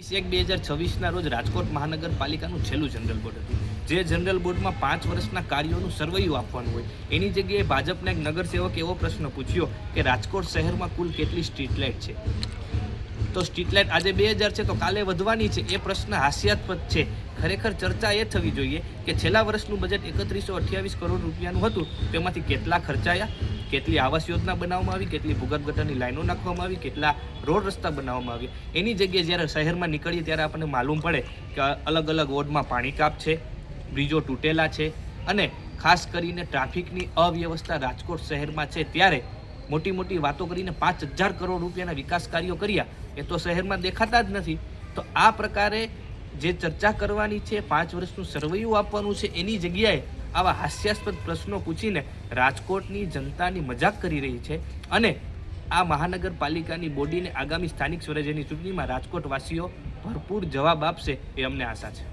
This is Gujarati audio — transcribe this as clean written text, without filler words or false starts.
1/2026 રોજ રાજકોટ મહાનગરપાલિકાનું છેલ્લું જનરલ બોર્ડ હતું, જે જનરલ બોર્ડમાં 5 વર્ષના કાર્યોનું સર્વૈયું આપવાનું હોય. એની જગ્યાએ ભાજપના એક નગરસેવકે એવો પ્રશ્ન પૂછ્યો કે રાજકોટ શહેરમાં કુલ કેટલી સ્ટ્રીટ લાઇટ છે. તો સ્ટ્રીટ લાઇટ આજે 2000 છે તો કાલે વધવાની છે. એ પ્રશ્ન હાસ્યાસ્પદ છે. ખરેખર ચર્ચા એ થવી જોઈએ કે છેલ્લા વર્ષનું બજેટ 3128 કરોડ રૂપિયાનું હતું, તેમાંથી કેટલા ખર્ચાયા, કેટલી આવાસ યોજના બનાવવામાં આવી, કેટલી ભૂગર્ભ ગટરની લાઈનો નાખવામાં આવી, કેટલા રોડ રસ્તા બનાવવામાં આવ્યા. એની જગ્યાએ જ્યારે શહેરમાં નીકળીએ ત્યારે આપણને માલુમ પડે કે અલગ અલગ વોર્ડમાં પાણી કાપ છે, બ્રિજો તૂટેલા છે અને ખાસ કરીને ટ્રાફિકની અવ્યવસ્થા રાજકોટ શહેરમાં છે. ત્યારે મોટી મોટી વાતો કરીને 5000 કરોડ રૂપિયાના વિકાસ કાર્યો કર્યા એ તો શહેરમાં દેખાતા જ નથી. તો આ પ્રકારે જે ચર્ચા કરવાની છે, 5 વર્ષનું સર્વૈયું આપવાનું છે, એની જગ્યાએ આવા હાસ્યાસ્પદ પ્રશ્નો પૂછીને રાજકોટની જનતાની મજાક કરી રહી છે. અને આ મહાનગરપાલિકાની બોડીને આગામી સ્થાનિક સ્વરાજ્યની ચૂંટણીમાં રાજકોટવાસીઓ ભરપૂર જવાબ આપશે એ અમને આશા છે.